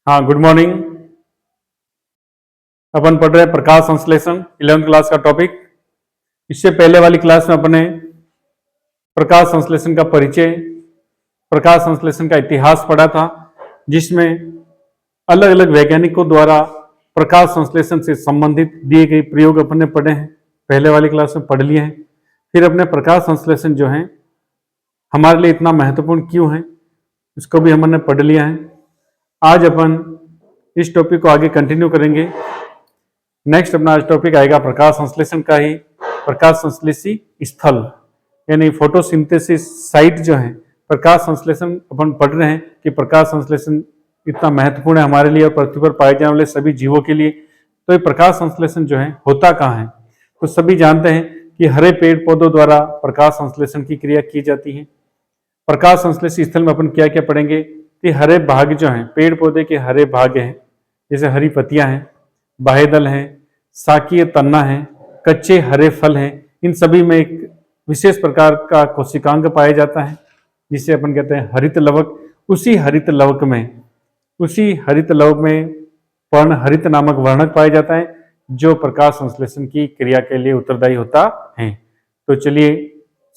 हाँ, good morning. अपन पढ़ रहे हैं प्रकाश संश्लेषण 11th क्लास का टॉपिक। इससे पहले वाली क्लास में अपने प्रकाश संश्लेषण का परिचय, प्रकाश संश्लेषण का इतिहास पढ़ा था, जिसमें अलग अलग वैज्ञानिकों द्वारा प्रकाश संश्लेषण से संबंधित दिए गए प्रयोग अपन ने पढ़े हैं, पहले वाली क्लास में पढ़ लिए हैं। फिर अपने प्रकाश संश्लेषण जो है हमारे लिए इतना महत्वपूर्ण क्यों है, इसको भी हमने पढ़ लिया है। आज अपन इस टॉपिक को आगे कंटिन्यू करेंगे। नेक्स्ट अपना आज टॉपिक आएगा प्रकाश संश्लेषण का ही, प्रकाश संश्लेषी स्थल यानी फोटोसिंथेसिस साइट जो है। प्रकाश संश्लेषण अपन पढ़ रहे हैं कि प्रकाश संश्लेषण इतना महत्वपूर्ण है हमारे लिए और पृथ्वी पर पाए जाने वाले सभी जीवों के लिए। तो ये प्रकाश संश्लेषण जो है होता कहाँ है, तो सभी जानते हैं कि हरे पेड़ पौधों द्वारा प्रकाश संश्लेषण की क्रिया की जाती है। प्रकाश संश्लेषी स्थल में अपन क्या क्या पढ़ेंगे कि हरे भाग जो हैं, पेड़ पौधे के हरे भाग हैं, जैसे हरी पत्तियां हैं, बाह्यदल हैं, शाकीय तना है, कच्चे हरे फल हैं, इन सभी में एक विशेष प्रकार का कोशिकांग पाया जाता है जिसे अपन कहते हैं हरित लवक। उसी हरित लवक में पर्ण हरित नामक वर्णक पाया जाता है जो प्रकाश संश्लेषण की क्रिया के लिए उत्तरदायी होता है। तो चलिए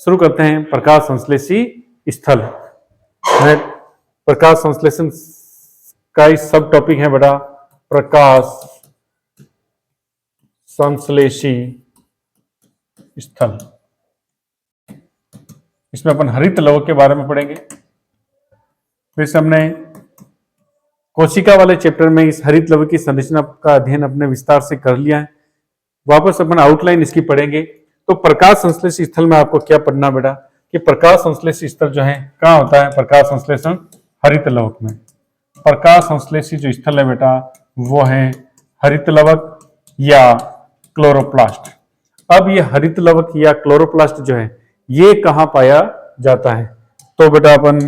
शुरू करते हैं। प्रकाश संश्लेषी स्थल, प्रकाश संश्लेषण का इस सब टॉपिक है बेटा प्रकाश संश्लेषी स्थल। इसमें अपन हरित लवक के बारे में पढ़ेंगे। वैसे हमने कोशिका वाले चैप्टर में इस हरित लवक की संरचना का अध्ययन अपने विस्तार से कर लिया है। वापस अपन आउटलाइन इसकी पढ़ेंगे। तो प्रकाश संश्लेषी स्थल में आपको क्या पढ़ना बेटा कि प्रकाश संश्लेषी स्थल जो है कहाँ होता है, प्रकाश संश्लेषण हरित लवक में। प्रकाश संश्लेषी जो स्थल है बेटा वो है हरित लवक या क्लोरोप्लास्ट। अब ये हरित लवक या क्लोरोप्लास्ट जो है ये कहाँ पाया जाता है, तो बेटा अपन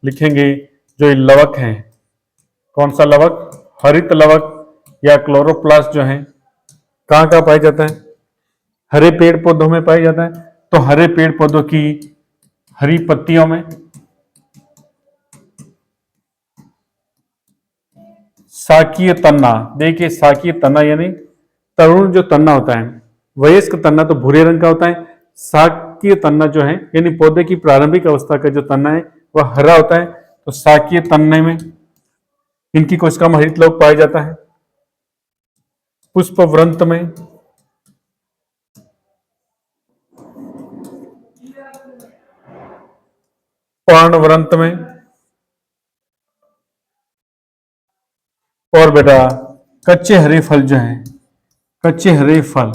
लिखेंगे जो ये लवक है, कौन सा लवक, हरित लवक या क्लोरोप्लास्ट जो है कहाँ कहाँ पाया जाता है, हरे पेड़ पौधों में पाया जाता है। तो हरे पेड़ पौधों की हरी पत्तियों में, शाकीय तना, देखिए शाकीय तना यानी तरुण जो तना होता है, वयस्क तना तो भूरे रंग का होता है, शाकीय तना जो है यानी पौधे की प्रारंभिक अवस्था का जो तना है वह हरा होता है। तो शाकीय तन्ने में इनकी कोशिका में हरित लवक पाया जाता है। पुष्पवृंत में, पर्णवृंत में, और बेटा कच्चे हरे फल जो है, कच्चे हरे फल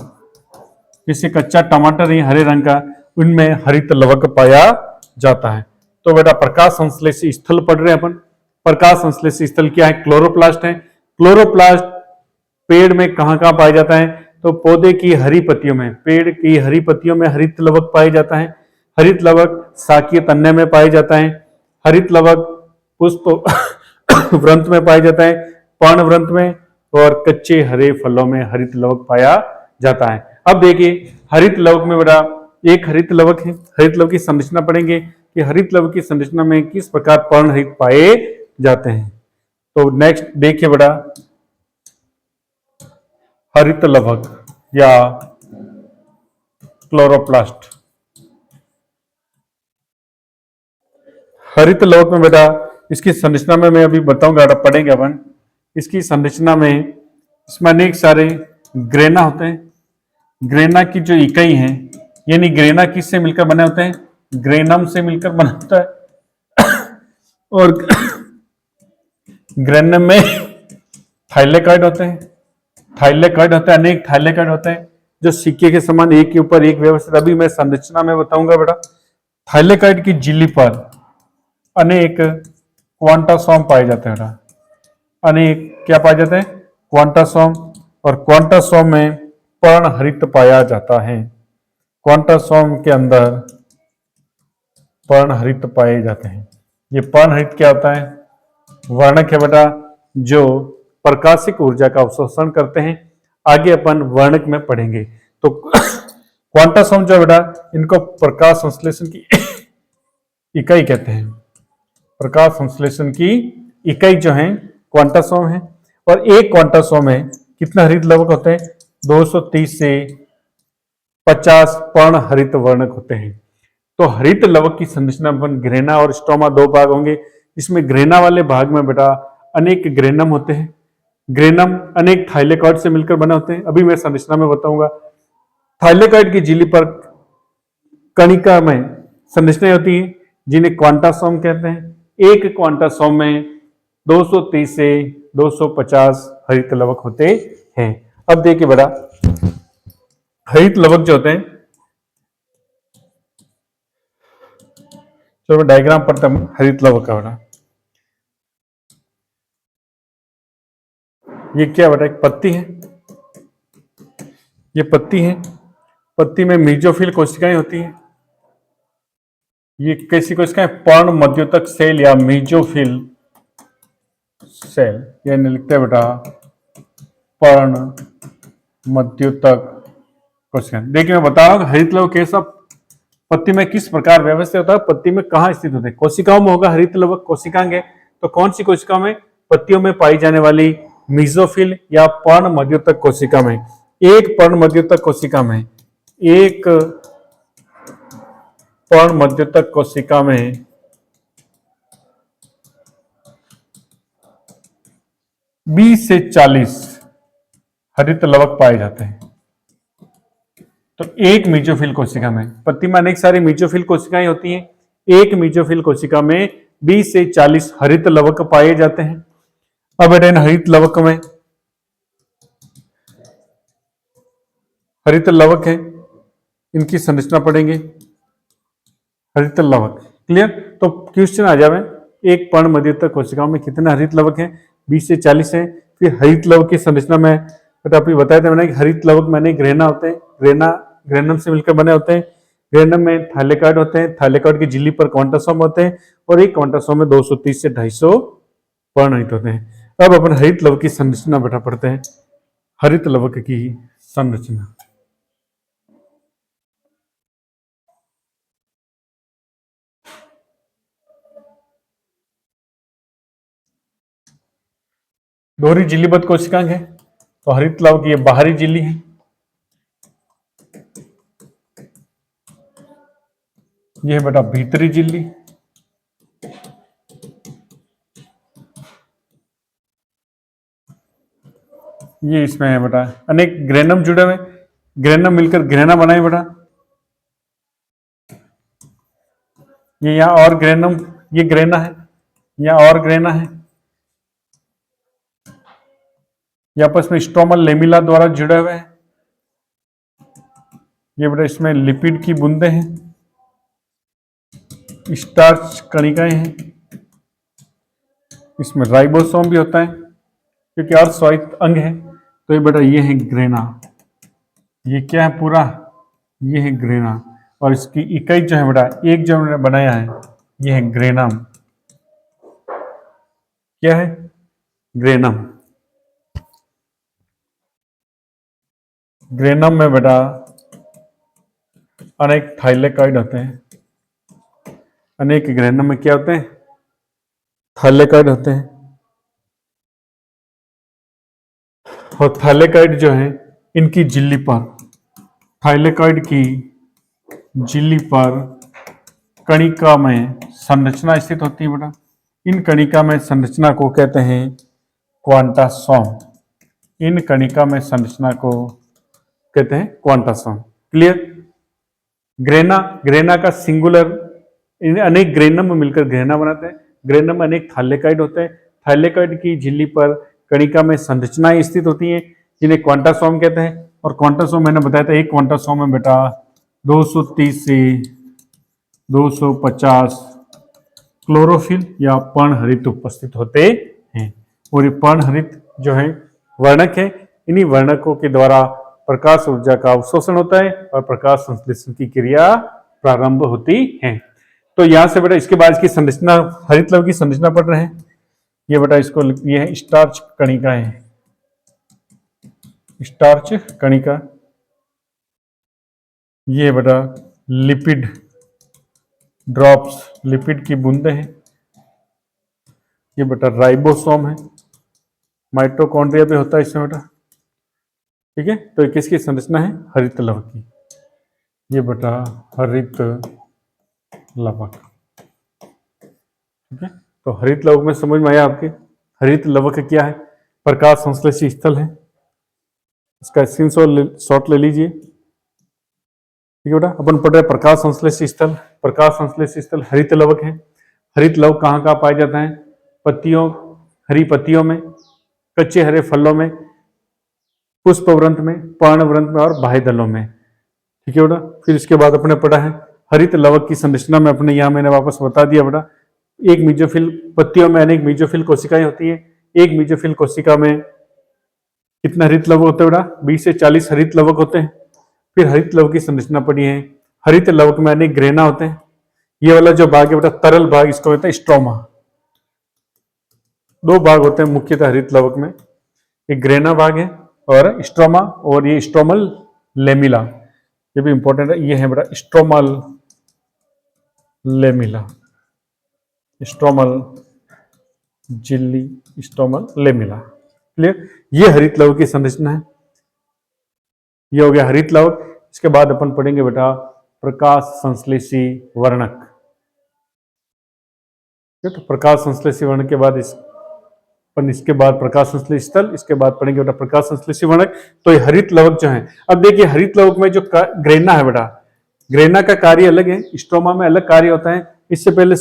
जैसे कच्चा टमाटर है हरे रंग का, उनमें हरित लवक पाया जाता है। तो बेटा प्रकाश संश्लेषी स्थल पढ़ रहे हैं अपन। प्रकाश संश्लेषी स्थल क्या है, क्लोरोप्लास्ट है। क्लोरोप्लास्ट पेड़ में कहाँ कहाँ पाया जाता है, तो पौधे की हरी पत्तियों में, पेड़ की हरी पत्तियों में हरित लवक पाया जाता है। हरित लवक शाकीय तन्ने में पाया जाता है। हरित लवक पुष्प वृंत में पाया जाता है, पर्णवृंत में, और कच्चे हरे फलों में हरित लवक पाया जाता है। अब देखिए हरित लवक में बेटा एक हरित लवक है, हरित लवक की संरचना पढ़ेंगे कि हरित लवक की संरचना में किस प्रकार पर्ण हरित पाए जाते हैं। तो नेक्स्ट देखिए बेटा हरित लवक या क्लोरोप्लास्ट। हरित लवक में बेटा इसकी संरचना में मैं अभी बताऊंगा, पढ़ेंगे अपन। इसकी संरचना में इसमें अनेक सारे ग्रेना होते हैं। ग्रेना की जो इकाई है यानी ग्रेना किससे मिलकर बने होते हैं, ग्रेनम से मिलकर बना होता है। और ग्रेनम में थाइलेकॉइड होते हैं, अनेक थाइलेकॉइड होते हैं जो सिक्के के समान एक के ऊपर एक व्यवस्थित। अभी मैं संरचना में बताऊंगा बेटा। थाइलेकॉइड की झिल्ली पर अनेक क्वांटासोम पाए जाते हैं। अनेक क्या पाए जाते हैं, क्वांटासोम, और क्वांटासोम में पर्ण हरित पाया जाता है। क्वांटासोम के अंदर पर्ण हरित पाए जाते हैं। ये पर्ण हरित क्या होता है, वर्णक है बेटा जो प्रकाशिक ऊर्जा का अवशोषण करते हैं। आगे अपन वर्णक में पढ़ेंगे। तो क्वांटासोम जो बेटा इनको प्रकाश संश्लेषण की इकाई कहते हैं। प्रकाश संश्लेषण की इकाई जो है क्वांटासोम है, और एक क्वांटासोम में कितना हरित लवक होते हैं? 230 से 50 पर्ण हरित वर्णक होते हैं। तो हरित लवक की संरचना में ग्रेना और स्ट्रोमा दो भाग होंगे। इसमें ग्रेना वाले भाग में बेटा अनेक ग्रेनम होते हैं। ग्रेनम अनेक थाइलेकॉइड से मिलकर बने होते हैं। अभी मैं संरचना में बताऊंगा। थाइलेकॉइड की झिल्ली पर कणिका में संरचनाएं होती हैं जिन्हें क्वांटासोम कहते हैं। एक क्वांटासोम में 230 से 250 हरित लवक होते हैं। अब देखिए बेटा, हरित लवक जो होते हैं, चलो डायग्राम पढ़ते हैं हरित लवक का बेटा। ये क्या बेटा? एक पत्ती है, ये पत्ती है। पत्ती में मीजोफिल कोशिकाएं होती हैं। ये कैसी कोशिकाएं? पर्ण मध्योतक सेल या मीजोफिल सेल, यानी लिखते हैं बेटा पर्ण मध्योतक कोशिकाएं। देखिए मैं बता रहा हूं हरित लवक कैसा पत्ती में किस प्रकार व्यवस्थित होता है, पत्ती में कहां स्थित होते हैं। कोशिकाओं में होगा हरित लवक कोशिकांग है, तो कौन सी कोशिका में? पत्तियों में पाई जाने वाली मीजोफिल या पर्ण मध्योतक कोशिका में। एक पर्ण मध्योतक कोशिका में, एक पर्ण मध्योतक कोशिका में 20 से 40 हरित लवक पाए जाते हैं। तो एक मीजोफिल कोशिका में, पत्ती में अनेक सारी मीजोफिल कोशिकाएं होती हैं, एक मीजोफिल कोशिका में 20 से 40 हरित लवक पाए जाते हैं। अब बेटा इन हरित लवक में, हरित लवक है, इनकी संरचना पढ़ेंगे। हरित लवक क्लियर? तो क्वेश्चन आ जावे, एक पर्ण मध्योतक कोशिकाओं में कितने हरित लवक हैं? 20 से 40 हैं। फिर हरित लवक की संरचना में आपको बताया था मैंने कि हरित लवक मैंने ग्रेना होते हैं, ग्रेनम से मिलकर बने होते हैं। ग्रेनम में थाइलेकॉइड होते हैं, थाइलेकॉइड की झिल्ली पर क्वांटासोम होते हैं, और एक क्वांटासोम में 230 से 250 पर्णहित होते हैं। अब अपन हरित लवक की संरचना बेटा पढ़ते हैं। हरित लवक की संरचना, दोहरी झिल्लीबद्ध कोशिकांग है, तो हरित लवक ये बाहरी झिल्ली है, ये है बेटा भीतरी झिल्ली, ये इसमें है बेटा अनेक ग्रेनम जुड़े हुए, ग्रेनम मिलकर ग्रेना बनाए बेटा। ये यहाँ और ग्रेनम, ये ग्रेना है, यहाँ और ग्रेना है, ये आपस में स्ट्रोमल लेमिला द्वारा जुड़े हुए हैं। ये बेटा इसमें लिपिड की बूंदें हैं, स्टार्च कणिकाएं हैं, इसमें राइबोसोम भी होता है क्योंकि और स्वायत्त अंग है। तो ये बेटा ये है ग्रेना, ये क्या है पूरा? ये है ग्रेना, और इसकी इकाई जो है बेटा, एक जो हमने बनाया है ये है ग्रेनम। क्या है? ग्रेनम। ग्रेनम में बेटा अनेक थाइलेकॉइड होते हैं, अनेक ग्रेनम में क्या होते हैं? थाइलेकॉइड होते हैं। और थाइलेकॉइड जो है इनकी झिल्ली पर, थाइलेकॉइड की झिल्ली पर कणिका में संरचना स्थित होती है बेटा। इन कणिका में संरचना को कहते हैं क्वांटासोम। इन कणिका में संरचना को कहते हैं क्वांटासोम। क्लियर? ग्रेना, ग्रेना का सिंगुलर, अनेक ग्रेनम में मिलकर ग्रेना बनाते हैं। ग्रेनम में अनेक थाइलेकॉइड होते हैं, थाइलेकॉइड की झिल्ली पर कणिका में संरचनाएं स्थित होती हैं जिन्हें क्वांटासोम कहते हैं। और क्वांटासोम मैंने बताया था, एक क्वांटासोम में बेटा 230 से 250 क्लोरोफिल या पर्णहरित उपस्थित होते हैं। और ये पर्णहरित जो है वर्णक है, इन्हीं वर्णकों के द्वारा प्रकाश ऊर्जा का अवशोषण होता है और प्रकाश संश्लेषण की क्रिया प्रारंभ होती है। तो यहां से बेटा इसके बाद की संरचना, हरित लवक की संरचना पढ़ रहे हैं। ये बेटा इसको, ये है स्टार्च कणिका है, स्टार्च कणिका। ये बेटा लिपिड ड्रॉप्स, लिपिड की बूंदें हैं। ये बेटा राइबोसोम है, माइटोकॉन्ड्रिया भी होता है इसमें बेटा, ठीक है। तो ये किसकी संरचना है? हरित लवक की। ये बेटा हरित लवक, ठीक है। तो हरित लवक में समझ में आया आपके? हरित लवक क्या है? प्रकाश संश्लेषी स्थल है। इसका स्क्रीनशॉट ले लीजिए, ठीक है बेटा। अपन पढ़ रहे प्रकाश संश्लेषी स्थल। प्रकाश संश्लेषी स्थल हरित लवक है। हरित लवक कहाँ कहाँ पाया जाता है? पत्तियों, हरी पत्तियों में, कच्चे हरे फलों में, पुष्पवृंत में, पर्णवृंत में और बाह्य दलों में, ठीक है बेटा। फिर इसके बाद अपने पढ़ा है हरित लवक की संरचना में, अपने यहाँ मैंने वापस बता दिया बेटा। एक मीजोफिल, पत्तियों में अनेक मीजोफिल कोशिकाएं होती है। एक मीजोफिल कोशिका में कितना हरित लवक होते हैं बेटा? 20 से 40 हरित लवक होते हैं। फिर हरित लवक की संरचना पढ़ी है। हरित लवक में अनेक ग्रेना होते हैं। ये वाला जो भाग है बेटा तरल भाग, इसको कहते हैं स्ट्रोमा। दो भाग होते हैं मुख्यतः हरित लवक में, एक ग्रेना भाग है और स्ट्रोमा, और ये स्ट्रोमल लेमिला, ये भी इंपॉर्टेंट है। ये है बेटा स्ट्रोमल लेमिला, स्ट्रोमल झिल्ली, स्ट्रोमल लेमिला, क्लियर। ये हरित लवक की संरचना है। ये हो गया हरित लवक। इसके बाद अपन पढ़ेंगे बेटा प्रकाश संश्लेषी वर्णक। तो प्रकाश संश्लेषी वर्णक के बाद इसके बाद प्रकाश संश्लेषी स्थल, इसके बाद पढ़ेंगे बेटा प्रकाश संश्लेषी वर्णक। तो ये हरित लवक जो है, अब देखिए हरित लवक में जो ग्रेना है बेटा, ग्रेना का कार्य अलग है, स्ट्रोमा में अलग कार्य होता है। इससे पहले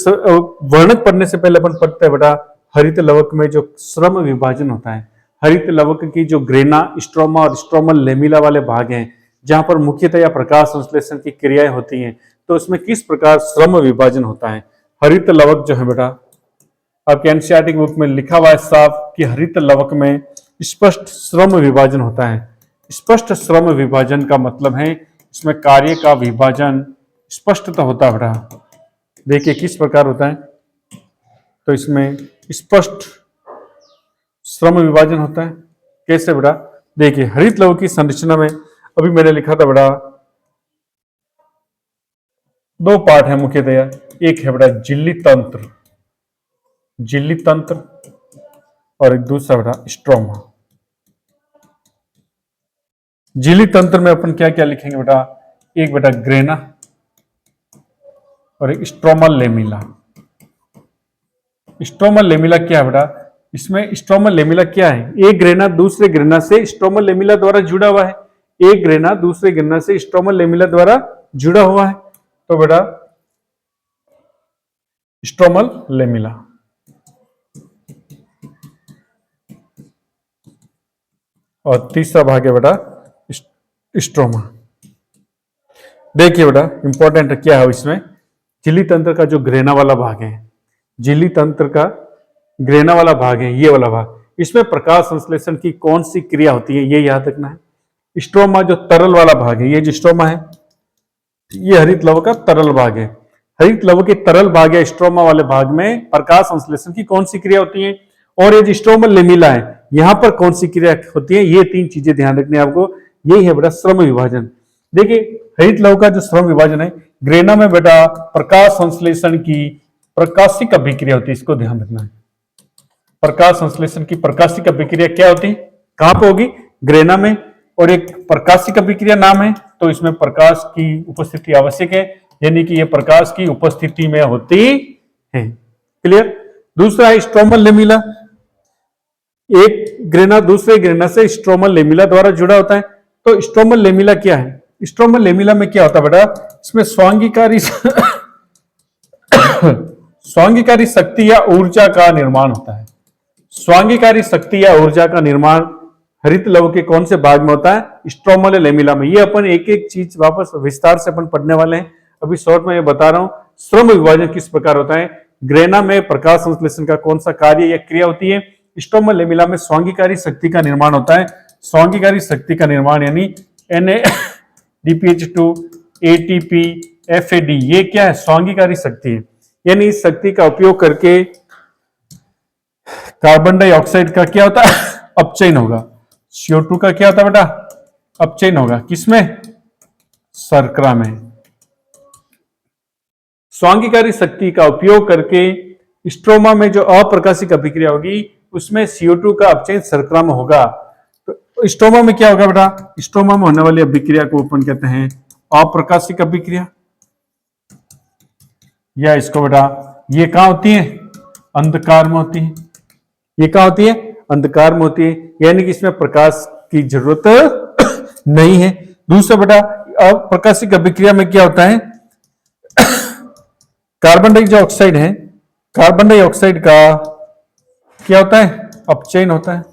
वर्णक पढ़ने से पहले अपन पढ़ते हैं बेटा हरित लवक में जो श्रम विभाजन होता है। हरित लवक की जो ग्रेना, स्ट्रोमा और स्ट्रोमल लेमिला वाले भाग हैं, जहां पर मुख्यतया प्रकाश संश्लेषण की क्रियाएं होती हैं, तो उसमें किस प्रकार श्रम विभाजन होता है। हरित लवक जो है बेटा, आपके एनसीईआरटी बुक में लिखा हुआ है साफ कि हरित लवक में स्पष्ट श्रम विभाजन होता है। स्पष्ट श्रम विभाजन का मतलब है इसमें कार्य का विभाजन स्पष्टता होता है बेटा। देखिए किस प्रकार होता है, तो इसमें स्पष्ट श्रम विभाजन होता है। कैसे बेटा? देखिए हरित लवक की संरचना में अभी मैंने लिखा था बेटा, दो पार्ट है मुख्यतया। एक है बेटा झिल्ली तंत्र, झिल्ली तंत्र, और एक दूसरा बेटा स्ट्रोमा। झिल्ली तंत्र में अपन क्या क्या लिखेंगे बेटा? एक बेटा ग्रेना और एक स्ट्रोमल लेमिला। स्ट्रोमल लेमिला क्या है बेटा? इसमें स्ट्रोमल लेमिला क्या है? एक ग्रेना दूसरे ग्रेना से स्ट्रोमल लेमिला द्वारा जुड़ा हुआ है। एक ग्रेना दूसरे ग्रेना से स्ट्रोमल लेमिला द्वारा जुड़ा हुआ है, तो बेटा स्ट्रोमल लेमिला। और तीसरा भाग है बेटा स्ट्रोमा। देखिए बेटा इंपॉर्टेंट क्या है इसमें, झिल्ली तंत्र का जो ग्रेना वाला भाग है, झिल्ली तंत्र का ग्रेना वाला भाग है, ये वाला भाग, इसमें प्रकाश संश्लेषण की कौन सी क्रिया होती है ये याद रखना है। स्ट्रोमा जो तरल वाला भाग है, ये जो स्ट्रोमा है ये हरित लवक का तरल भाग है। हरित लवक के तरल भाग या स्ट्रोमा वाले भाग में प्रकाश संश्लेषण की कौन सी क्रिया होती है, और ये जो स्ट्रोमल लेमिला है यहां पर कौन सी क्रिया होती है, ये तीन चीजें ध्यान रखनी है आपको। यही है बेटा श्रम विभाजन। देखिए हरित लवक का जो श्रम विभाजन है, ग्रेना में बेटा प्रकाश संश्लेषण की प्रकाशिक अभिक्रिया होती है, इसको ध्यान रखना है। प्रकाश संश्लेषण की प्रकाशिक अभिक्रिया क्या होती है, कहां पर होगी? ग्रेना में। और एक प्रकाशिक अभिक्रिया नाम है, तो इसमें प्रकाश की उपस्थिति आवश्यक है, यानी कि यह प्रकाश की उपस्थिति में होती है। क्लियर? दूसरा है स्ट्रोमल लेमिला। एक ग्रेना दूसरे ग्रेना से स्ट्रोमल लेमिला द्वारा जुड़ा होता है। तो स्ट्रोमल लेमिला क्या है? स्ट्रोमल लेमिला में क्या होता है बेटा? इसमें स्वांगीकारी स्वांगीकारी शक्ति या ऊर्जा का निर्माण होता है। स्वांगीकारी शक्ति या ऊर्जा का निर्माण हरित लवक के कौन से भाग में होता है? स्ट्रोमल लेमिला में। ये अपन एक एक चीज वापस विस्तार से अपन पढ़ने वाले हैं, अभी शॉर्ट में ये बता रहा हूं। श्रम विभाजन किस प्रकार होता है, ग्रेना में प्रकाश संश्लेषण का कौन सा कार्य या क्रिया होती है, स्ट्रोमल लेमिला में स्वांगीकारी शक्ति का निर्माण होता है। स्वांगीकारी शक्ति का निर्माण यानी NADPH2 ATP FAD, ये क्या है? स्वांगीकारी शक्ति है। यानी इस शक्ति का उपयोग करके कार्बन डाइऑक्साइड का क्या होता है? अपचयन होगा। CO2 का क्या होता है बेटा? अपचयन होगा। किसमें? शर्करा में। स्वांगीकारी शक्ति का उपयोग करके स्ट्रोमा में जो अप्रकाशिक अभिक्रिया होगी उसमें CO2 का अपचयन शर्करा में होगा। तो स्टोमा में क्या होगा बेटा? स्टोमा में होने वाली अभिक्रिया को अपन कहते हैं अप्रकाशिक अभिक्रिया। या इसको बेटा, ये कहाँ होती है? अंधकार में होती है। ये कहाँ होती है? अंधकार में होती है, यानी कि इसमें प्रकाश की जरूरत नहीं है। दूसरा बेटा, अप्रकाशिक अभिक्रिया में क्या होता है? कार्बन डाइऑक्साइड है, कार्बन डाइऑक्साइड का क्या होता है? अपचयन होता है।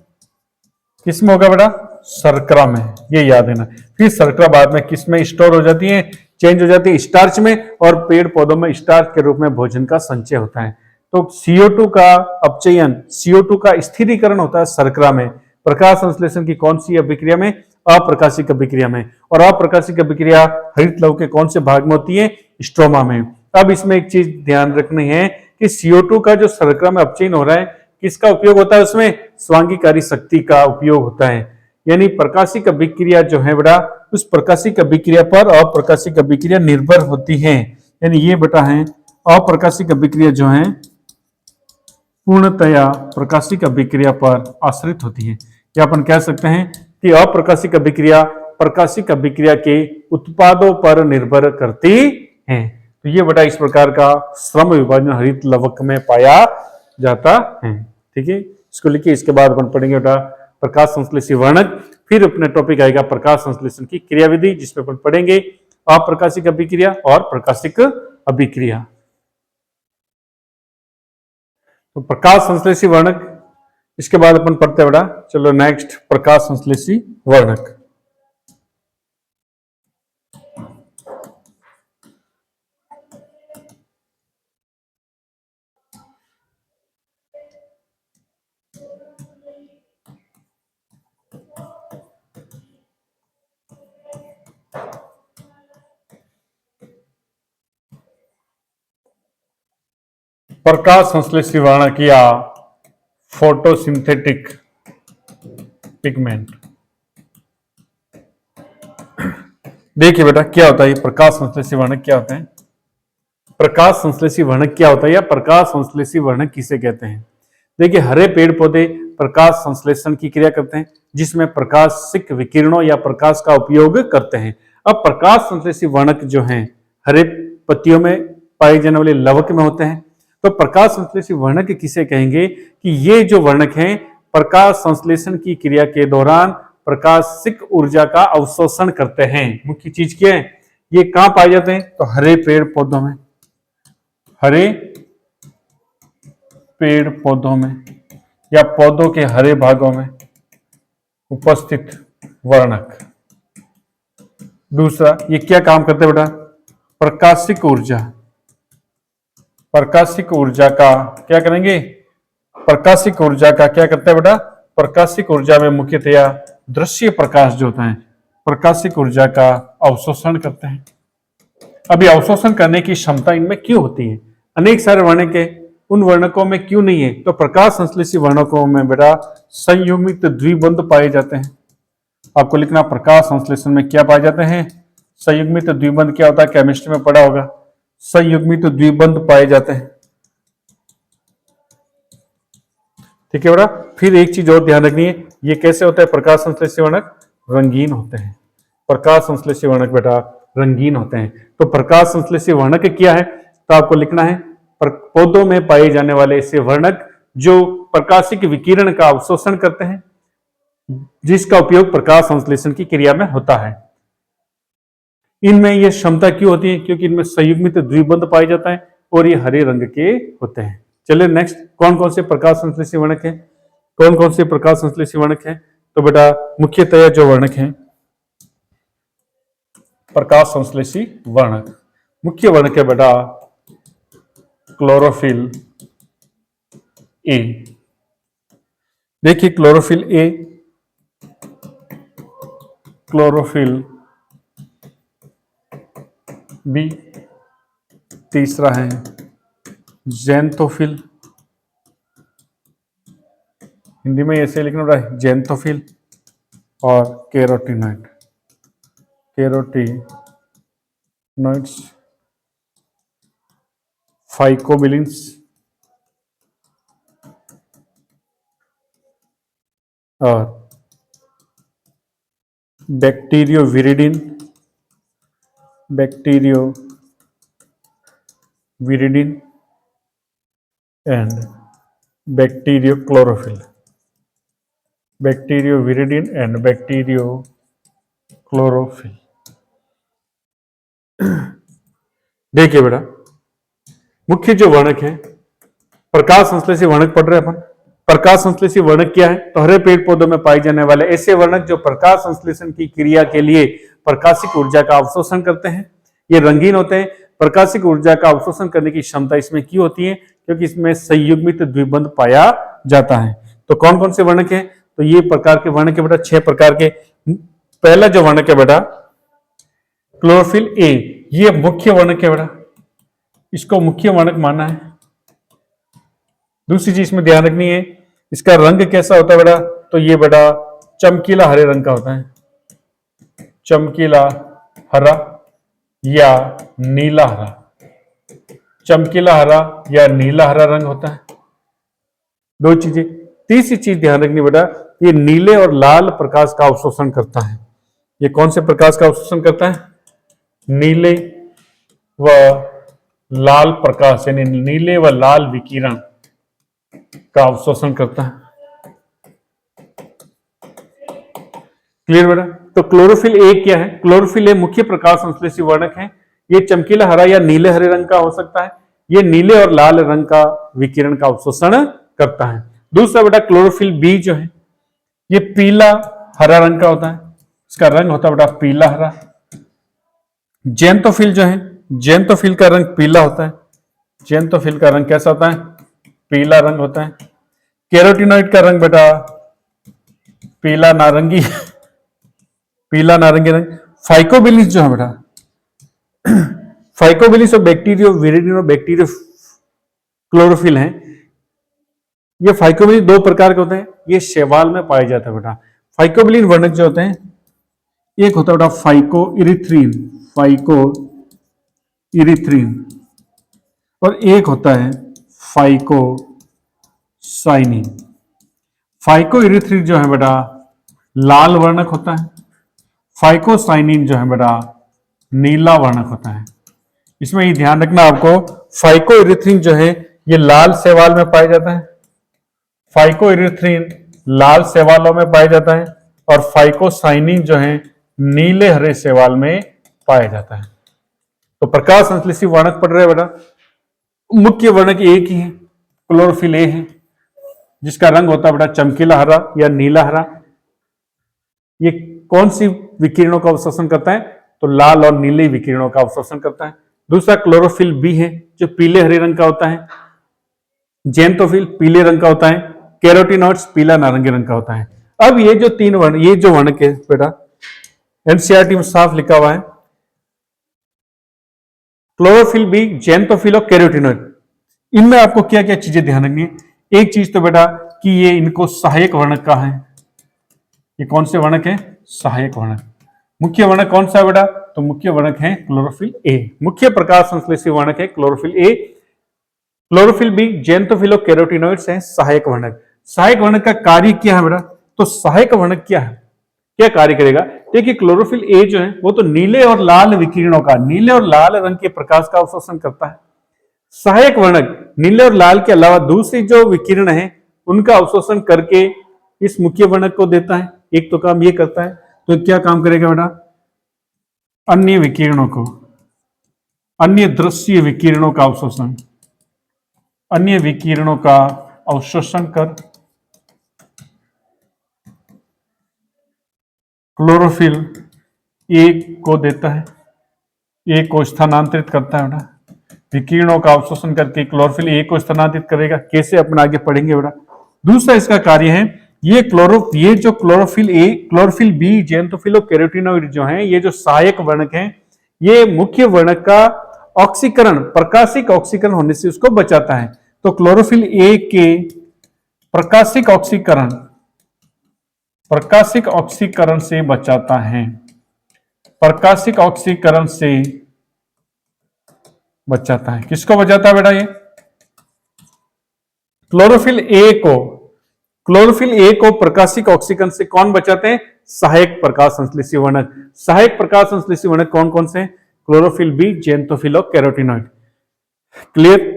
किसमें होगा बेटा? शर्करा में, ये याद है ना। फिर शर्करा बाद में किसमें स्टोर हो जाती है? चेंज हो जाती है स्टार्च में, और पेड़ पौधों में स्टार्च के रूप में भोजन का संचय होता है। तो CO2 का अपचयन, CO2 का स्थिरीकरण होता है शर्करा में। प्रकाश संश्लेषण की कौन सी अभिक्रिया में? अप्रकाशिक अभिक्रिया में। और अप्रकाशिक अभिक्रिया हरित लवक के कौन से भाग में होती है? स्ट्रोमा में। अब इसमें एक चीज ध्यान रखनी है कि CO2 का जो शर्करा में अपचयन हो रहा है, किसका उपयोग होता है उसमें? स्वांगीकारी शक्ति का उपयोग होता है। यानी प्रकाशिक अभिक्रिया जो है बेटा, उस प्रकाशिक अभिक्रिया पर अप्रकाशिक अभिक्रिया निर्भर होती है। यानी ये बेटा है अप्रकाशिक अभिक्रिया जो है पूर्णतया प्रकाशिक अभिक्रिया पर आश्रित होती है। या अपन कह सकते हैं कि अप्रकाशिक अभिक्रिया प्रकाशिक अभिक्रिया के उत्पादों पर निर्भर करती है। तो ये बेटा इस प्रकार का श्रम विभाजन हरित लवक में पाया जाता है। ठीक है, इसको लिखिए। इसके बाद अपन पढ़ेंगे बेटा प्रकाश संश्लेषी वर्णक। फिर अपने टॉपिक आएगा प्रकाश संश्लेषण की क्रियाविधि, जिसमें अपन पढ़ेंगे अप्रकाशिक अभिक्रिया और प्रकाशिक अभिक्रिया। तो प्रकाश संश्लेषी वर्णक, इसके बाद अपन पढ़ते हैं बेटा। चलो नेक्स्ट, प्रकाश संश्लेषी वर्णक। प्रकाश संश्लेषी वर्णक या फोटोसिंथेटिक पिगमेंट। देखिए बेटा क्या होता है प्रकाश संश्लेषी वर्णक, क्या होते हैं? प्रकाश संश्लेषी वर्णक क्या होता है या प्रकाश संश्लेषी वर्णक किसे कहते हैं? देखिए, हरे पेड़ पौधे प्रकाश संश्लेषण की क्रिया करते हैं, जिसमें प्रकाशिक विकिरणों या प्रकाश का उपयोग करते हैं। अब प्रकाश संश्लेषी वर्णक जो हैं हरे पत्तियों में पाए जाने वाले लवक में होते हैं। तो प्रकाश संश्लेषी वर्णक किसे कहेंगे? कि ये जो वर्णक हैं प्रकाश संश्लेषण की क्रिया के दौरान प्रकाशिक ऊर्जा का अवशोषण करते हैं। मुख्य चीज क्या है? ये कहां पाए जाते हैं? तो हरे पेड़ पौधों में, हरे पेड़ पौधों में या पौधों के हरे भागों में उपस्थित वर्णक। दूसरा, ये क्या काम करते हैं बेटा? प्रकाशिक ऊर्जा, प्रकाशिक ऊर्जा का क्या करेंगे? प्रकाशिक ऊर्जा का क्या करते हैं बेटा? प्रकाशिक ऊर्जा में मुख्यतया दृश्य प्रकाश जो होता है, प्रकाशिक ऊर्जा का अवशोषण करते हैं। अभी अवशोषण करने की क्षमता इनमें क्यों होती है? अनेक सारे वर्णक है, उन वर्णकों में क्यों नहीं है? तो प्रकाश संश्लेषी वर्णकों में बेटा संयुग्मित द्विबंध पाए जाते हैं। आपको लिखना प्रकाश संश्लेषण में क्या पाए जाते हैं? संयुग्मित द्विबंध। क्या होता है? केमिस्ट्री में पढ़ा होगा। संयुग्मित द्विबंध पाए जाते हैं। ठीक है बेटा। फिर एक चीज और ध्यान रखनी है, ये कैसे होता है प्रकाश संश्लेषी वर्णक? रंगीन होते हैं। प्रकाश संश्लेषी वर्णक बेटा रंगीन होते हैं। तो प्रकाश संश्लेषी वर्णक क्या है? तो आपको लिखना है पौधों में पाए जाने वाले ऐसे वर्णक जो प्रकाशिक विकिरण का अवशोषण करते हैं, जिसका उपयोग प्रकाश संश्लेषण की क्रिया में होता है। इनमें यह क्षमता क्यों होती है? क्योंकि इनमें संयुग्मित द्विबंध पाया जाता है और ये हरे रंग के होते हैं। चलिए नेक्स्ट, कौन कौन से प्रकाश संश्लेषी वर्णक है? कौन कौन से प्रकाश संश्लेषी वर्णक है? तो बेटा मुख्यतया जो वर्णक है प्रकाश संश्लेषी वर्णक, मुख्य वर्णक है बेटा क्लोरोफिल ए। देखिए क्लोरोफिल ए, क्लोरोफिल बी, तीसरा है ज़ैंथोफिल, हिंदी में ऐसे लिखना पड़ा है ज़ैंथोफिल, और कैरोटीनॉइड, कैरोटीनॉइड्स, फाइकोबिलिन्स, और bacterioviridin and bacteriochlorophyll. Bacterioviridin and bacteriochlorophyll. देखिए बेटा, मुख्य जो वर्णक है, प्रकाश संश्लेषी वर्णक पढ़ रहे हैं अपन। प्रकाश संश्लेषी वर्णक क्या है? तो हरे पेड़ पौधों में पाए जाने वाले ऐसे वर्णक जो प्रकाश संश्लेषण की क्रिया के लिए प्रकाशिक ऊर्जा का अवशोषण करते हैं। ये रंगीन होते हैं। प्रकाशिक ऊर्जा का अवशोषण करने की क्षमता इसमें क्यों होती है? क्योंकि इसमें संयुग्मित द्विबंध पाया जाता है। तो कौन कौन से वर्णक है? तो ये प्रकार के वर्णक है बेटा, 6 प्रकार के। पहला जो वर्णक है बेटा क्लोरोफिल ए, ये मुख्य वर्णक है बेटा, इसको मुख्य वर्णक मानना है। दूसरी चीज में ध्यान रखनी है, इसका रंग कैसा होता है बेटा? तो ये बेटा चमकीला हरे रंग का होता है, चमकीला हरा या नीला हरा। चमकीला हरा या नीला हरा रंग होता है, दो चीजें। तीसरी चीज ध्यान रखनी बेटा, ये नीले और लाल प्रकाश का अवशोषण करता है। ये कौन से प्रकाश का अवशोषण करता है? नीले व लाल प्रकाश, यानी नीले व लाल विकिरण का अवशोषण करता है। क्लियर बेटा? तो क्लोरोफिल ए क्या है? क्लोरोफिल ए मुख्य प्रकाश संश्लेषी वर्णक है। ये चमकीला हरा या नीले हरे रंग का हो सकता है। ये नीले और लाल रंग का विकिरण का अवशोषण करता है। दूसरा बेटा क्लोरोफिल बी जो है, ये पीला हरा रंग का होता है, इसका रंग होता है बेटा पीला हरा। जेंतोफिल जो है, जेंतोफिल का रंग पीला होता है। जेंतोफिल का रंग कैसा होता है? पीला रंग होता है। कैरोटीनॉइड का रंग बेटा पीला नारंगी, पीला नारंगी रंग। फाइकोबिलिस जो है बेटा, फाइकोबिलिस और बैक्टीरियोविरिडिन और बैक्टीरियो क्लोरोफिल हैं। ये फाइकोबिलिस दो प्रकार के होते हैं, ये शैवाल में पाए जाते हैं बेटा। फाइकोबिलिन वर्णक जो होते हैं, एक होता है बेटा फाइको इरिथ्रीन, फाइको इरिथ्रीन, और एक होता है फाइको साइनिन। फाइको इरिथ्रीन जो है बेटा लाल वर्णक होता है, फाइकोसाइनिन जो है बेटा नीला वर्णक होता है। इसमें ये ध्यान रखना आपको, फाइको इरिथ्रीन जो है ये लाल शैवाल में पाया जाता है, फाइको इरिथ्रीन लाल शैवालों में पाया जाता है, और फाइकोसाइनिन जो है नीले हरे शैवाल में पाया जाता है। तो प्रकाश संश्लेषी वर्णक पढ़ रहे हैं बेटा, मुख्य वर्णक एक ही है, क्लोरोफिल ए है, जिसका रंग होता है बेटा चमकीला हरा या नीला हरा। ये कौन सी विकिरणों का अवशोषण करता है? तो लाल और नीले विकिरणों का अवशोषण करता है। दूसरा क्लोरोफिल बी है, जो पीले हरे रंग का होता है। जेंतोफिल पीले रंग का होता है। कैरोटीनॉइड्स पीला नारंगी रंग का होता है। अब ये जो तीन वर्ण, ये जो वर्णक है बेटा एनसीईआरटी में साफ लिखा हुआ है, क्लोरोफिल बी, जेंतोफिल और कैरोटीनॉइड, इनमें आपको क्या क्या चीजें ध्यान रखनी है? एक चीज तो बेटा कि ये इनको सहायक वर्णक का है। ये कौन से वर्णक है? सहायक वर्णक। मुख्य वर्णक कौन सा है बेटा? तो मुख्य वर्णक है क्लोरोफिल ए। मुख्य प्रकाश संश्लेषी वर्णक है क्लोरोफिल ए, क्लोरोफिल बी, जेंतोफिल और कैरोटीनॉइड्स हैं सहायक वर्णक। सहायक वर्णक का कार्य क्या है बेटा? तो सहायक वर्णक क्या है, क्या कार्य करेगा? देखिए क्लोरोफिल ए जो है वो तो नीले और लाल विकिरणों का, नीले और लाल रंग के प्रकाश का अवशोषण करता है। सहायक वर्णक नीले और लाल के अलावा दूसरी जो विकिरण है उनका अवशोषण करके इस मुख्य वर्णक को देता है। एक तो काम ये करता है, तो क्या काम करेगा बेटा? अन्य विकिरणों को, अन्य दृश्य विकिरणों का अवशोषण, अन्य विकिरणों का अवशोषण कर क्लोरोफिल ए को देता है, ए को स्थानांतरित करता है बेटा। विकिरणों का अवशोषण करके क्लोरोफिल ए को स्थानांतरित करेगा। कैसे अपन आगे पढ़ेंगे बेटा। दूसरा इसका कार्य है, ये जो क्लोरोफिल ए, क्लोरोफिल बी, जेंतोफिल और कैरोटीनॉइड जो हैं, ये जो सहायक वर्णक हैं, ये मुख्य वर्णक का ऑक्सीकरण, प्रकाशिक ऑक्सीकरण होने से उसको बचाता है। तो क्लोरोफिल ए के प्रकाशिक ऑक्सीकरण, प्रकाशिक ऑक्सीकरण से बचाता है, प्रकाशिक ऑक्सीकरण से बचाता है। किसको बचाता है बेटा? ये क्लोरोफिल ए को क्लोरोफिल ए को प्रकाशिक ऑक्सीकरण से कौन बचाते हैं? सहायक प्रकाश संश्लेषी वर्णक। सहायक प्रकाश संश्लेषी वर्णक कौन कौन से हैं? क्लोरोफिल बी, जेंथोफिल और कैरोटीनॉइड। क्लियर?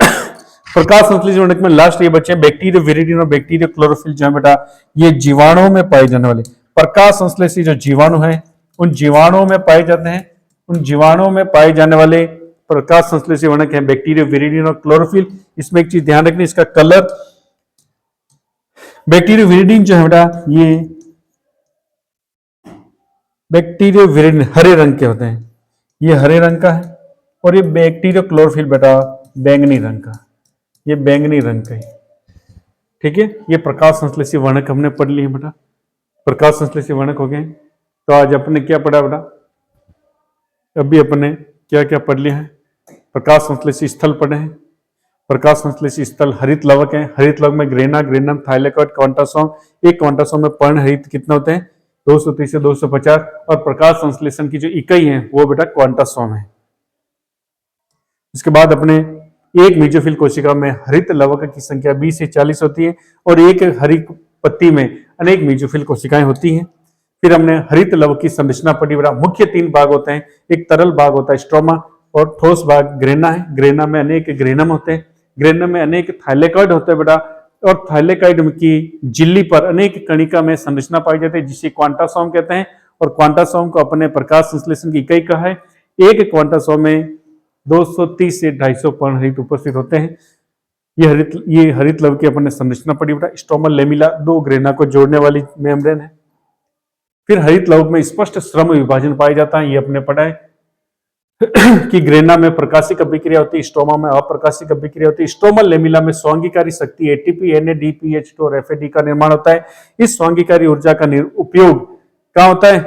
प्रकाश संश्लेषी वर्णक में लास्ट ये बचे बैक्टीरियो विरिडिन और बैक्टीरियो क्लोरोफिल, जो है बेटा ये जीवाणुओं में पाए जाने वाले प्रकाश संश्लेषी जो जीवाणु हैं, उन जीवाणुओं में पाए जाते हैं। उन जीवाणुओं में पाए जाने वाले प्रकाश संश्लेषी वर्णक हैं बैक्टीरियो विरिडिन और क्लोरोफिल। इसमें एक चीज ध्यान रखनी, इसका कलर बैक्टीरियो विरिडिन जो है बेटा ये बैक्टीरियो विरिडिन हरे रंग के होते हैं, ये हरे रंग का है, और ये बैक्टीरियो क्लोरोफिल बेटा बैंगनी रंग का, ये बैंगनी रंग का है। ठीक है, ये प्रकाश संश्लेषी वर्णक हमने पढ़ लिए बेटा, प्रकाश संश्लेषी वर्णक हो गए। तो आज अपने क्या पढ़ा बेटा? अभी अपने क्या क्या पढ़ लिया है? प्रकाश संश्लेषी स्थल पढ़े हैं। प्रकाश संश्लेषी स्थल हरित लवक है। हरित लवक में ग्रेना, ग्रेनम, थाइलेकोइड, क्वांटासोम। एक क्वांटासोम में पर्ण हरित कितने होते हैं? 230 से 250। और प्रकाश संश्लेषण की जो इकाई है वो बेटा क्वांटासोम है। इसके बाद अपने एक मेसोफिल कोशिका में हरित लवक की संख्या 20 से 40 होती है, और एक हरी पत्ती में अनेक मेसोफिल कोशिकाएं होती हैं। फिर हमने हरित लवक की संरचना पढ़ी बेटा। मुख्य 3 भाग होते हैं, एक तरल भाग होता है स्ट्रोमा, और ठोस भाग ग्रेना है। ग्रेना में अनेक ग्रेनम होते हैं, ग्रेनम में अनेक थाइलेकोइड होते हैं बेटा, और थाइलेकोइड की झिल्ली पर अनेक कणिका में संरचना पाई जाती है जिसे क्वांटासोम कहते हैं। और क्वांटासोम को अपने प्रकाश संश्लेषण की इकाई कहा है। एक क्वांटासोम में 230 से 250 पर्ण हरित उपस्थित होते हैं। ये हरित लवक की अपने संरचना पड़ी बेटा। स्ट्रोमा लेमिला 2 ग्रेना को जोड़ने वाली मेम्ब्रेन है। फिर हरित लवक में स्पष्ट श्रम विभाजन पाया जाता है, ये अपने पढ़ा है कि ग्रेना में प्रकाशिक अभिक्रिया होती है, स्ट्रोमा में अप्रकाशिक अभिक्रिया होती है। स्ट्रोमा लेमिला में स्वांगीकारी शक्ति एटीपी, NADPH2 और FAD का निर्माण होता है। इस स्वांगीकारी ऊर्जा का उपयोग कहाँ होता है?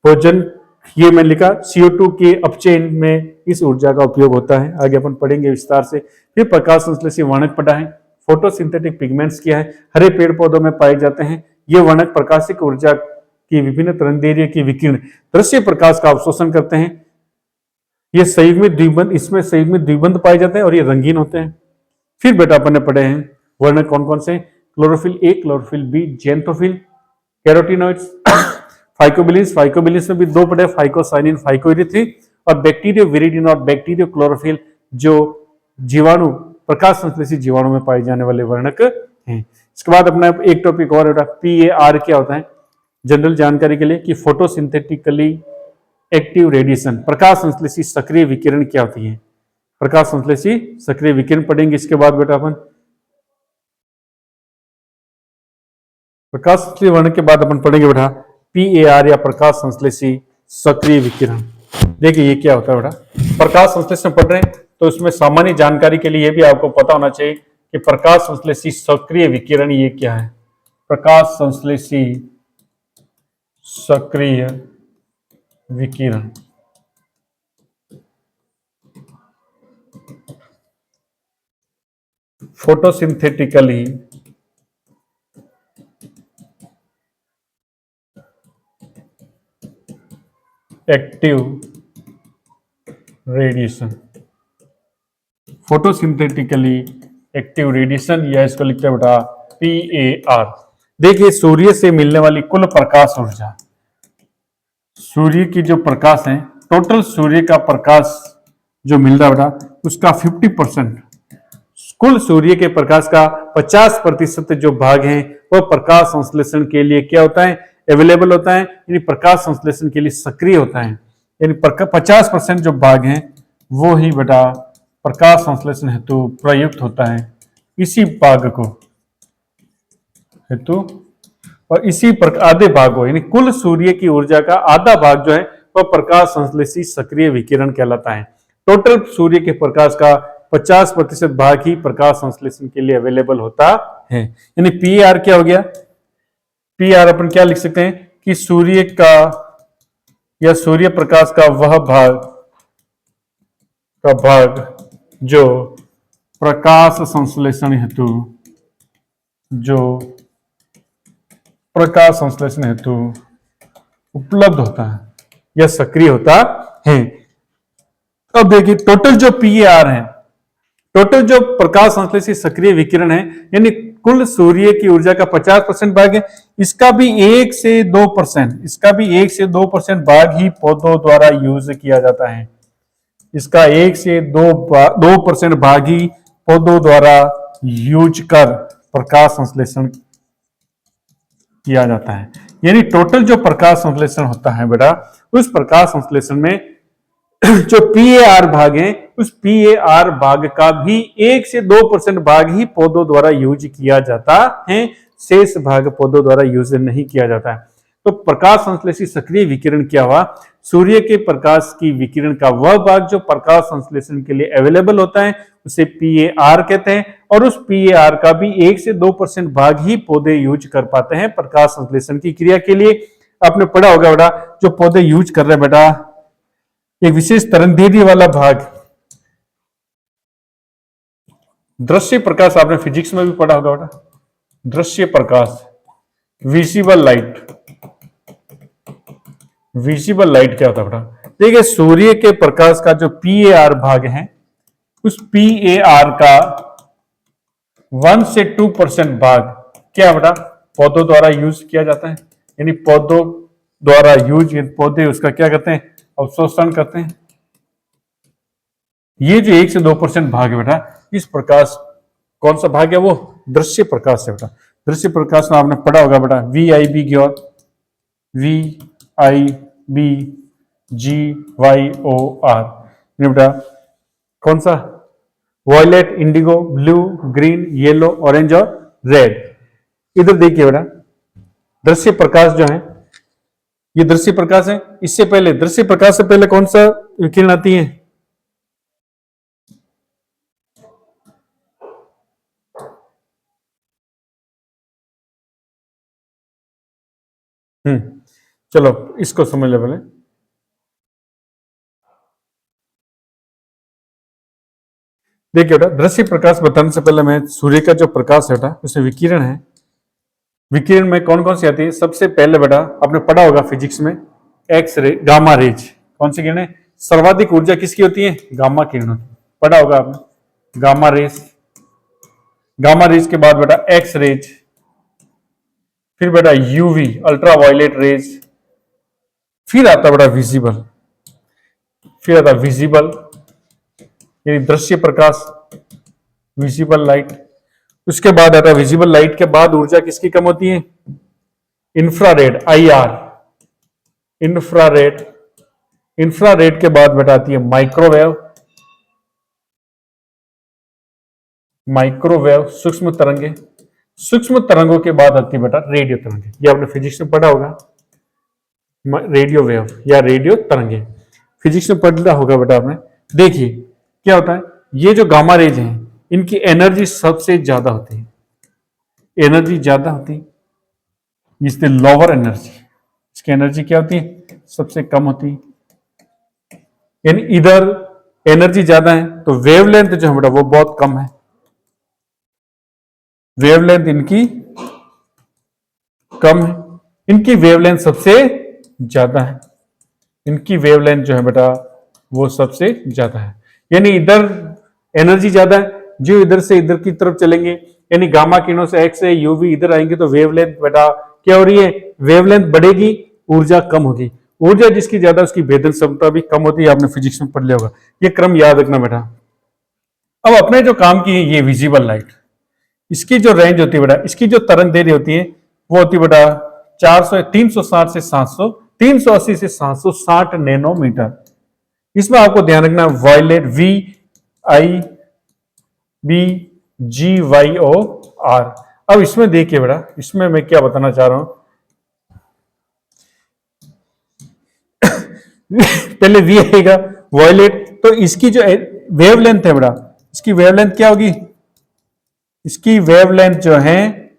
भोजन, ये मैं लिखा CO2 के अपचयन में इस ऊर्जा का उपयोग होता है। आगे अपन पढ़ेंगे विस्तार से। फिर प्रकाश संश्लेषी वर्णक पढ़ा है। फोटोसिंथेटिक पिगमेंट्स क्या है? हरे पेड़ पौधों में पाए जाते हैं। ये वर्णक प्रकाशिक ऊर्जा की विभिन्न तरंगदैर्घ्य की विकिरण दृश्य प्रकाश का अवशोषण करते हैं। ये संयुग्मित द्विबंध, इसमें संयुग्मित द्विबंध पाए जाते हैं और ये रंगीन होते हैं। फिर बेटा अपन ने पढ़े हैं वर्णक कौन कौन से? Chlorophyll a, chlorophyll b, xanthophyll, carotenoids, phycobilins. Phycobilins में भी 2 पढ़े, फाइकोसाइनिन, फाइकोइरिथ्रिन। और बैक्टीरियो विरिडिन और बैक्टीरियो क्लोरोफिल जो जीवाणु, प्रकाश संश्लेषी जीवाणु में पाए जाने वाले वर्णक हैं। इसके बाद अपना एक टॉपिक और बेटा, PAR क्या होता है? जनरल जानकारी के लिए कि फोटोसिंथेटिकली एक्टिव रेडिएशन, प्रकाश संश्लेषी सक्रिय विकिरण क्या होती है? प्रकाश संश्लेषी सक्रिय विकिरण पढ़ेंगे। इसके बाद बेटा अपन प्रकाश संश्लेषी वर्णक के बाद अपन पढ़ेंगे बेटा PAR या प्रकाश संश्लेषी सक्रिय विकिरण। देखिए ये क्या होता है बेटा, प्रकाश संश्लेषण पढ़ रहे हैं तो उसमें सामान्य जानकारी के लिए भी आपको पता होना चाहिए कि प्रकाश संश्लेषी सक्रिय विकिरण ये क्या है। प्रकाश संश्लेषी सक्रिय विकिरण photosynthetically active radiation, photosynthetically active radiation, या इसको लिखते हैं बेटा PAR। देखिए सूर्य से मिलने वाली कुल प्रकाश ऊर्जा, सूर्य की जो प्रकाश है, टोटल सूर्य का प्रकाश जो मिल रहा है बेटा उसका 50%, कुल सूर्य के प्रकाश का 50% जो भाग है वो प्रकाश संश्लेषण के लिए क्या होता है? अवेलेबल होता है, यानी प्रकाश संश्लेषण के लिए सक्रिय होता है। यानी 50% जो भाग है वो ही बेटा प्रकाश संश्लेषण हेतु प्रयुक्त होता है। इसी भाग को हेतु और इसी आधे भाग को, यानी कुल सूर्य की ऊर्जा का आधा भाग जो है वह प्रकाश संश्लेषी सक्रिय विकिरण कहलाता है। टोटल सूर्य के प्रकाश का 50% भाग ही प्रकाश संश्लेषण के लिए अवेलेबल होता है। यानी PAR क्या हो गया? PAR अपन क्या लिख सकते हैं कि सूर्य का या सूर्य प्रकाश का वह भाग जो प्रकाश संश्लेषण हेतु उपलब्ध होता है या सक्रिय होता है। अब देखिए टोटल जो PAR है, टोटल जो प्रकाश संश्लेषी सक्रिय विकिरण है, यानी कुल सूर्य की ऊर्जा का 50% भाग है, इसका भी 1 से 2%, इसका भी 1 से 2% भाग ही पौधों द्वारा यूज किया जाता है। इसका 1 से 2% भाग ही पौधों द्वारा यूज कर प्रकाश संश्लेषण किया जाता है। यानी टोटल जो प्रकाश संश्लेषण होता है बेटा, उस प्रकाश संश्लेषण में जो PAR भाग है, उस PAR भाग का भी 1 से 2% भाग ही पौधों द्वारा यूज किया जाता है, शेष भाग पौधों द्वारा यूज नहीं किया जाता है। तो प्रकाश संश्लेषी सक्रिय विकिरण क्या हुआ? सूर्य के प्रकाश की विकिरण का वह भाग जो प्रकाश संश्लेषण के लिए अवेलेबल होता है उसे PAR कहते हैं, और उस PAR का भी 1 से 2% भाग ही पौधे यूज कर पाते हैं प्रकाश संश्लेषण की क्रिया के लिए। आपने पढ़ा होगा बेटा, जो पौधे यूज कर रहे हैं बेटा, एक विशेष तरंगदैर्घ्य वाला भाग, दृश्य प्रकाश, आपने फिजिक्स में भी पढ़ा होगा बेटा, दृश्य प्रकाश, विजिबल लाइट। विजिबल लाइट क्या होता है बेटा? देखिए, सूर्य के प्रकाश का जो PAR भाग है, उस PAR का 1 से 2% भाग क्या बेटा पौधों द्वारा यूज किया जाता है। यानी पौधों द्वारा यूज, पौधे उसका क्या करते हैं? अवशोषण करते हैं। ये जो 1 से 2% भाग है बेटा, इस प्रकाश कौन सा भाग है? वो दृश्य प्रकाश है बेटा। दृश्य प्रकाश में आपने पढ़ा होगा बेटा, VIB की और VIBGYOR बेटा, कौन सा? Violet, indigo, blue, green, yellow, orange और रेड। इधर देखिए बेटा, दृश्य प्रकाश जो है, ये दृश्य प्रकाश है। इससे पहले, दृश्य प्रकाश से पहले कौन सा विकिरण आती है? चलो इसको समझ ले पहले। देखिए बेटा, दृश्य प्रकाश बताने से पहले मैं सूर्य का जो प्रकाश है बेटा, उसमें विकिरण है। विकिरण में कौन कौन सी आती है? सबसे पहले बेटा आपने पढ़ा होगा फिजिक्स में, एक्स रे, गामा रेज। कौन सी किरणें? सर्वाधिक ऊर्जा किसकी होती है? गामा किरणों की। पढ़ा होगा आपने, गामा रेज। गामा रेज के बाद बेटा एक्स रेज, फिर बेटा यूवी, अल्ट्रा वायलेट रेज, फिर आता बेटा विजिबल, फिर आता विजिबल यानी दृश्य प्रकाश, विजिबल लाइट। उसके बाद आता विजिबल लाइट के बाद ऊर्जा किसकी कम होती है? Infrared, IR, infrared. इंफ्रारेड के बाद बेटा आती है माइक्रोवेव, माइक्रोवेव, सूक्ष्म तरंगे। सूक्ष्म तरंगों के बाद आती है बेटा रेडियो तरंगे। ये आपने फिजिक्स में पढ़ा होगा, रेडियो वेव या रेडियो तरंगे, फिजिक्स में पढ़ा होगा बेटा आपने। देखिए क्या होता है, ये जो गामा रेज हैं, इनकी एनर्जी सबसे ज्यादा होती है। एनर्जी ज्यादा होती है, इससे लोअर एनर्जी, इसकी एनर्जी क्या होती है? सबसे कम होती है। यानी इधर एनर्जी ज्यादा है तो वेवलेंथ जो है बेटा वो बहुत कम है। वेवलेंथ इनकी कम है, इनकी वेवलेंथ सबसे ज्यादा है। इनकी वेवलेंथ जो है बेटा वो सबसे ज्यादा है। यानी इधर एनर्जी ज्यादा है, जो इधर से इधर की तरफ चलेंगे, यानी गामा किरणों से एक्स से यूवी इधर आएंगे तो वेवलेंथ बेटा क्या हो रही है? वेवलेंथ बढ़ेगी, ऊर्जा कम होगी। ऊर्जा जिसकी ज्यादा उसकी भेदन क्षमता भी कम होती है। आपने फिजिक्स में पढ़ लिया होगा, ये क्रम याद रखना बेटा। अब अपने जो काम की है ये विजिबल लाइट, इसकी जो रेंज होती है बेटा, इसकी जो तरंग दैर्घ्य होती है वो होती है बेटा 360 से 700, 380 से 760 नैनोमीटर। इसमें आपको ध्यान रखना वायलेट, VIBGYOR। अब इसमें देखिए बेटा, इसमें मैं क्या बताना चाह रहा हूं पहले V आएगा वायलेट, तो इसकी जो वेवलेंथ है बेटा, इसकी वेवलेंथ क्या होगी? इसकी वेवलेंथ जो है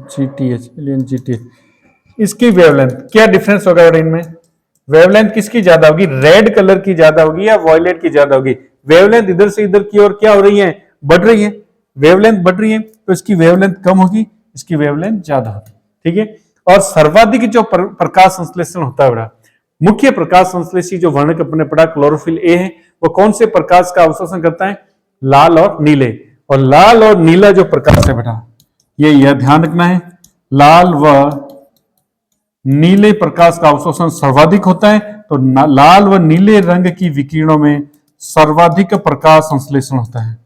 GTH, इसकी वेवलेंथ क्या डिफरेंस होगा बेटा इनमें? वेवलेंथ किसकी ज्यादा होगी? रेड कलर की ज्यादा होगी या वायलेट की ज्यादा होगी? वेवलेंथ इधर से इधर की ओर क्या हो रही है? बढ़ रही है। वेवलेंथ बढ़ रही है तो इसकी वेवलेंथ कम होगी, इसकी वेवलेंथ ज्यादा होगी। ठीक है। और सर्वाधिक जो प्रकाश संश्लेषण होता है बेटा, मुख्य प्रकाश संश्लेषी जो वर्णक अपने पढ़ा क्लोरोफिल ए है, वो कौन से प्रकाश का अवशोषण करता है? लाल और नीले। और लाल और नीला जो प्रकाश है बेटा, ये यह ध्यान रखना है, लाल व नीले प्रकाश का अवशोषण सर्वाधिक होता है। तो लाल व नीले रंग की विकिरणों में सर्वाधिक प्रकाश संश्लेषण होता है।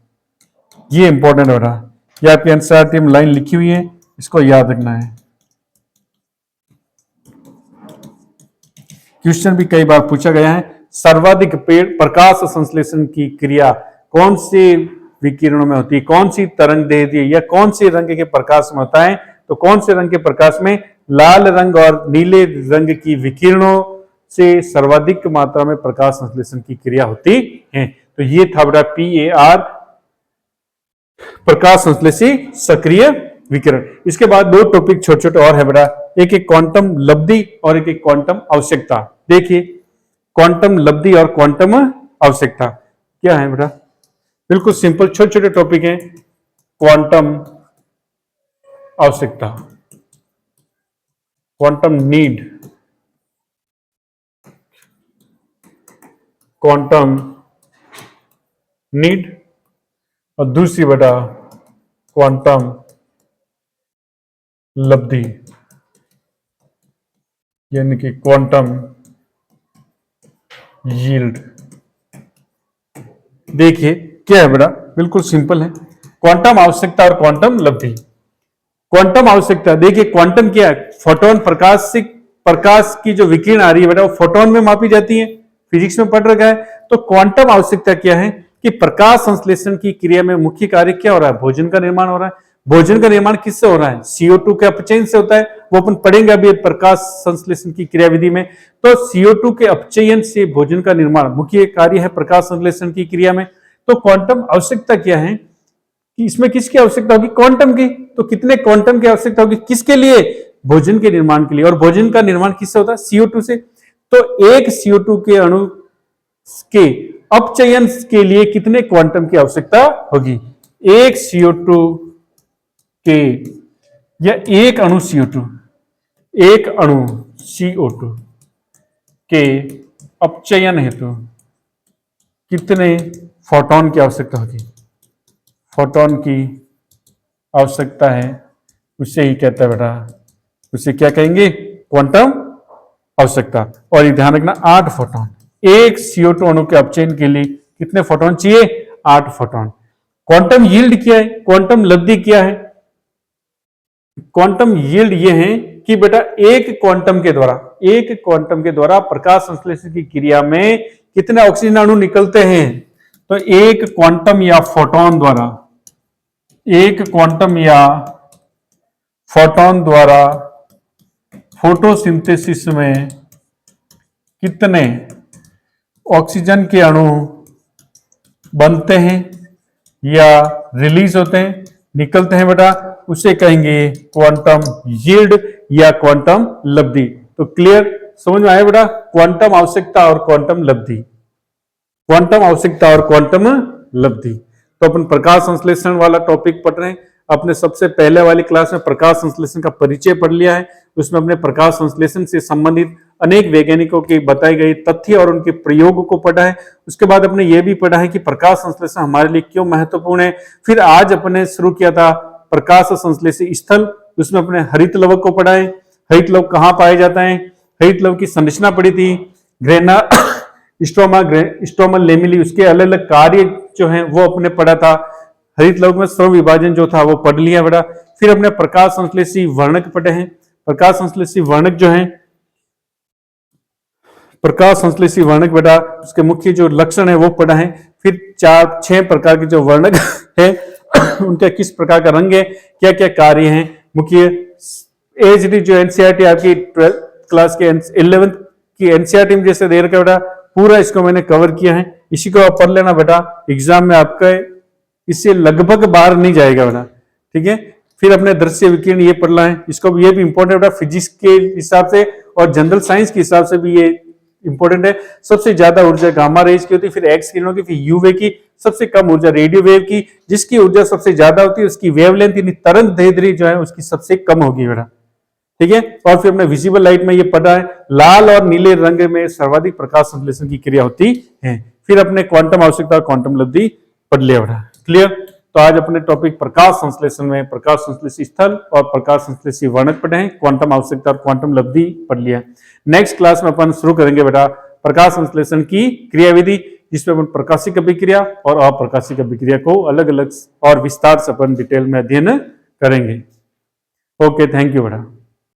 ये इंपॉर्टेंट है बेटा, ये आपकी एनसीईआरटी में लाइन लिखी हुई है, इसको याद रखना है। क्वेश्चन भी कई बार पूछा गया है, सर्वाधिक प्रकाश संश्लेषण की क्रिया कौन सी विकिरणों में होती है, कौन सी तरंग देती है, या कौन से रंग के प्रकाश में होता है? तो कौन से रंग के प्रकाश में? लाल रंग और नीले रंग की विकिरणों से सर्वाधिक मात्रा में प्रकाश संश्लेषण की क्रिया होती है। तो ये था बेटा PAR, प्रकाश संश्लेषी सक्रिय विकिरण। इसके बाद दो टॉपिक छोटे छोटे और है बेटा, एक एक क्वांटम लब्धि और एक एक क्वांटम आवश्यकता। देखिए क्वांटम लब्धि और क्वांटम आवश्यकता क्या है बेटा, बिल्कुल सिंपल छोटे छोटे टॉपिक हैं। क्वांटम आवश्यकता, क्वांटम नीड, क्वांटम नीड, और दूसरी बेटा क्वांटम लब्धि, यानी कि क्वांटम यील्ड। देखिए क्या है बेटा, बिल्कुल सिंपल है, क्वांटम आवश्यकता और क्वांटम लब्धि। क्वांटम आवश्यकता, देखिए क्वांटम क्या है? फोटोन, प्रकाश की जो विकिरण आ रही है बेटा, वो फोटोन में मापी जाती है, फिजिक्स में पढ़ रखा है। तो क्वांटम आवश्यकता क्या है कि प्रकाश संश्लेषण की क्रिया में मुख्य कार्य क्या हो रहा है? भोजन का निर्माण हो रहा है। भोजन का निर्माण किससे हो रहा है? CO2 के अपचयन से होता है, वो अपन पढ़ेंगे अभी प्रकाश संश्लेषण की क्रियाविधि में। तो CO2 के अपचयन से भोजन का निर्माण मुख्य कार्य है प्रकाश संश्लेषण की क्रिया में। तो क्वांटम आवश्यकता क्या है कि इसमें किसकी आवश्यकता होगी? क्वांटम की। तो कितने क्वांटम की आवश्यकता होगी? किसके लिए? भोजन के निर्माण के लिए। और भोजन का निर्माण किससे होता है? CO2 से। तो एक CO2 के अणु के अपचयन के लिए कितने क्वांटम की आवश्यकता होगी? एक CO2 के, या एक अणु CO2, एक अणु CO2 के अपचयन हेतु कितने फोटोन की आवश्यकता होगी? फोटोन की आवश्यकता है, उसे ही कहता है बेटा, उसे क्या कहेंगे? क्वांटम आवश्यकता। और ये ध्यान रखना 8 फोटोन, एक CO2 अणु के अपचयन के लिए कितने फोटोन चाहिए? 8 फोटोन। क्वांटम यील्ड क्या है? क्वांटम लब्धि क्या है? क्वांटम यील्ड ये है कि बेटा एक क्वांटम के द्वारा प्रकाश संश्लेषण की क्रिया में कितने ऑक्सीजन अणु निकलते हैं? तो एक क्वांटम या फोटोन द्वारा फोटोसिंथेसिस में कितने ऑक्सीजन के अणु बनते हैं या रिलीज होते हैं, निकलते हैं बेटा, उसे कहेंगे क्वांटम यील्ड या क्वांटम लब्धि। तो क्लियर, समझ में आया बेटा? क्वांटम आवश्यकता और क्वांटम लब्धि, क्वांटम आवश्यकता और क्वांटम लब्धि। तो अपन प्रकाश संश्लेषण वाला टॉपिक पढ़ रहे हैं। अपने सबसे पहले वाली क्लास में प्रकाश संश्लेषण का परिचय पढ़ लिया है, उसमें अपने प्रकाश संश्लेषण से संबंधित अनेक वैज्ञानिकों की बताई गई तथ्य और उनके प्रयोग को पढ़ा है। उसके बाद अपने ये भी पढ़ा है कि प्रकाश संश्लेषण हमारे लिए क्यों महत्वपूर्ण है। फिर आज अपने शुरू किया था प्रकाश संश्लेषी स्थल, उसमें अपने हरित लवक को पढ़ा है। हरित लवक कहाँ पाए जाता है, हरित लवक की संरचना पढ़ी थी, ग्रेना, स्ट्रोमा लेमिली, उसके अलग अलग कार्य जो हैं वो अपने पढ़ा था। हरित लवक में स्रव विभाजन जो था वो पढ़ लिया बेटा। फिर अपने प्रकाश संश्लेषी वर्णक पढ़े हैं। प्रकाश संश्लेषी वर्णक जो है, प्रकाश संश्लेषी वर्णक बेटा उसके मुख्य जो लक्षण है वो पढ़ा है। फिर 4-6 प्रकार के जो वर्णक है उनका किस प्रकार का रंग है, क्या क्या कार्य हैं मुख्य। एचडी जो एनसीईआरटी आपकी 12th क्लास के 11th की एनसीईआरटी में जैसे दे रखा बेटा, पूरा इसको मैंने कवर किया है। इसी को आप पढ़ लेना बेटा, एग्जाम में आपका इससे लगभग बाहर नहीं जाएगा बेटा, ठीक है। फिर अपने दृश्य विकिरण ये पढ़ना है, इसको भी, ये भी इंपॉर्टेंट बेटा, फिजिक्स के हिसाब से और जनरल साइंस के हिसाब से भी ये इंपॉर्टेंट है। सबसे ज्यादा ऊर्जा गामा रेज की होती है, फिर एक्स किरणों की, फिर यूवे की, सबसे कम ऊर्जा रेडियो वेव की। जिसकी ऊर्जा सबसे ज्यादा होती है उसकी वेवलेंथ यानी तरंग दैर्ध्य जो है उसकी सबसे कम होगी बेटा, ठीक है। और फिर अपने विजिबल लाइट में ये पढ़ा है, लाल और नीले रंग में सर्वाधिक प्रकाश संश्लेषण की क्रिया होती है। फिर अपने क्वांटम आवश्यकता और क्वांटम लब्धि पढ़ लिया बेटा, क्लियर। तो आज अपने टॉपिक प्रकाश संश्लेषण में प्रकाश संश्लेषी स्थल और प्रकाश संश्लेषी वर्णक पढ़े हैं, क्वांटम आवश्यकता और क्वांटम लब्धि पढ़ लिया। नेक्स्ट क्लास में अपन शुरू करेंगे बेटा प्रकाश संश्लेषण की क्रियाविधि, जिसमें अपन प्रकाशिक अभिक्रिया और अप्रकाशिक अभिक्रिया को अलग अलग और विस्तार से अपन डिटेल में अध्ययन करेंगे। ओके, थैंक यू बेटा।